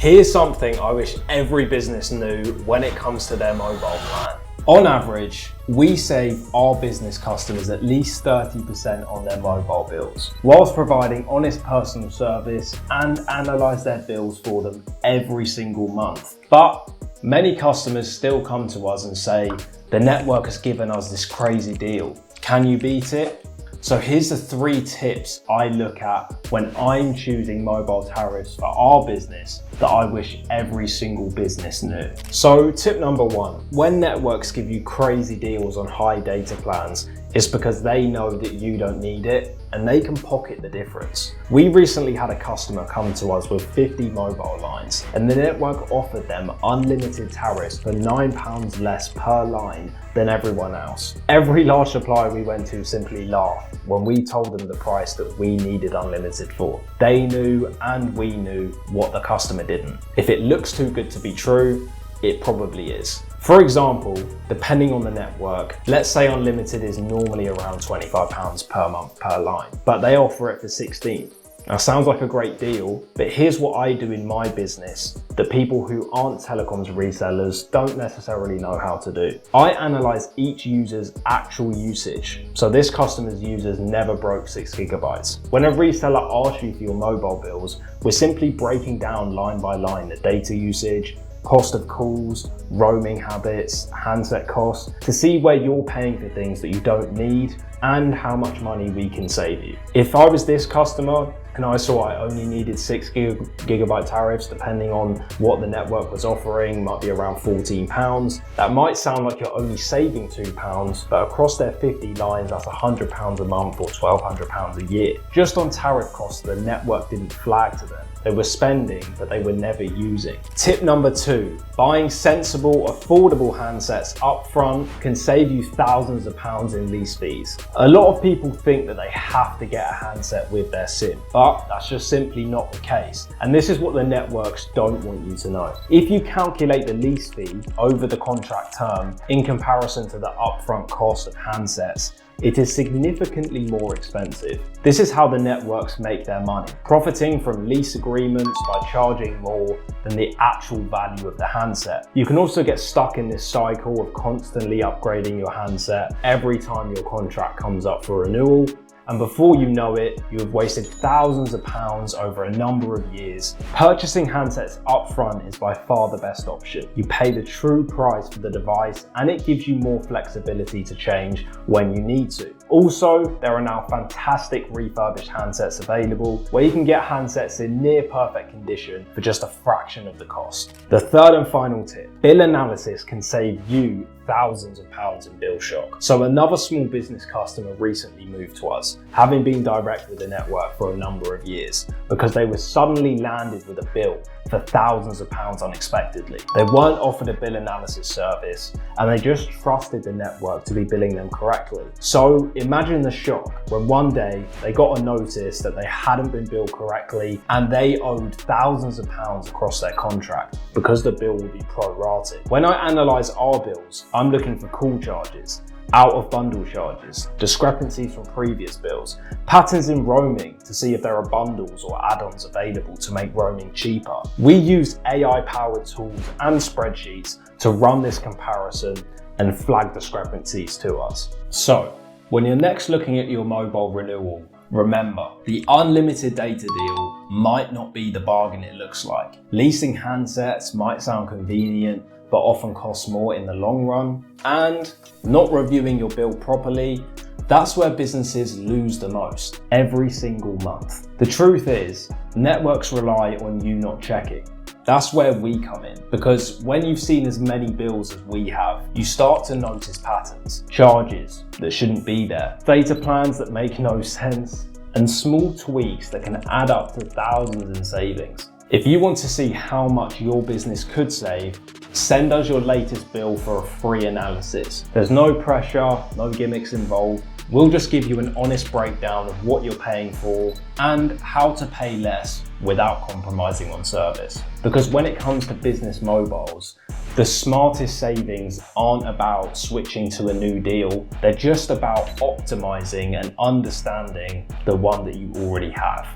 Here's something I wish every business knew when it comes to their mobile plan. On average, we save our business customers at least 30% on their mobile bills, whilst providing honest personal service and analyse their bills for them every single month. But many customers still come to us and say, the network has given us this crazy deal. Can you beat it? So here's the 3 tips I look at when I'm choosing mobile tariffs for our business that I wish every single business knew. So tip number 1, when networks give you crazy deals on high data plans, it's because they know that you don't need it and they can pocket the difference. We recently had a customer come to us with 50 mobile lines and the network offered them unlimited tariffs for £9 less per line than everyone else. Every large supplier we went to simply laughed when we told them the price that we needed unlimited for. They knew and we knew what the customer didn't. If it looks too good to be true, it probably is. For example, depending on the network, let's say unlimited is normally around £25 per month per line, but they offer it for 16. Now sounds like a great deal, but here's what I do in my business that people who aren't telecoms resellers don't necessarily know how to do. I analyze each user's actual usage. So this customer's users never broke 6 gigabytes. When a reseller asks you for your mobile bills, we're simply breaking down line by line the data usage, cost of calls, roaming habits, handset costs, to see where you're paying for things that you don't need and how much money we can save you. If I was this customer and I saw I only needed 6 gigabyte tariffs, depending on what the network was offering, might be around £14. That might sound like you're only saving £2, but across their 50 lines, that's £100 a month or £1,200 a year. Just on tariff costs, the network didn't flag to them. They were spending, but they were never using. Tip number 2, buying sensible, affordable handsets up front can save you thousands of pounds in lease fees. A lot of people think that they have to get a handset with their SIM, but that's just simply not the case. And this is what the networks don't want you to know. If you calculate the lease fee over the contract term in comparison to the upfront cost of handsets, it is significantly more expensive. This is how the networks make their money, profiting from lease agreements by charging more than the actual value of the handset. You can also get stuck in this cycle of constantly upgrading your handset every time your contract comes up for renewal. And before you know it, you have wasted thousands of pounds over a number of years. Purchasing handsets upfront is by far the best option. You pay the true price for the device and it gives you more flexibility to change when you need to. Also, there are now fantastic refurbished handsets available where you can get handsets in near perfect condition for just a fraction of the cost. The third and final tip, bill analysis can save you thousands of pounds in bill shock. So another small business customer recently moved to us, having been direct with the network for a number of years, because they were suddenly landed with a bill for thousands of pounds unexpectedly. They weren't offered a bill analysis service and they just trusted the network to be billing them correctly. So imagine the shock when one day they got a notice that they hadn't been billed correctly and they owed thousands of pounds across their contract because the bill would be prorated. When I analyze our bills, I'm looking for call charges, out of bundle charges, discrepancies from previous bills, patterns in roaming to see if there are bundles or add-ons available to make roaming cheaper. We use AI-powered tools and spreadsheets to run this comparison and flag discrepancies to us. So, when you're next looking at your mobile renewal, remember, the unlimited data deal might not be the bargain it looks like. Leasing handsets might sound convenient, but often costs more in the long run. And not reviewing your bill properly, that's where businesses lose the most every single month. The truth is, networks rely on you not checking. That's where we come in, because when you've seen as many bills as we have, you start to notice patterns, charges that shouldn't be there, data plans that make no sense, and small tweaks that can add up to thousands in savings. If you want to see how much your business could save, send us your latest bill for a free analysis. There's no pressure, no gimmicks involved. We'll just give you an honest breakdown of what you're paying for and how to pay less without compromising on service. Because when it comes to business mobiles, the smartest savings aren't about switching to a new deal. They're just about optimizing and understanding the one that you already have.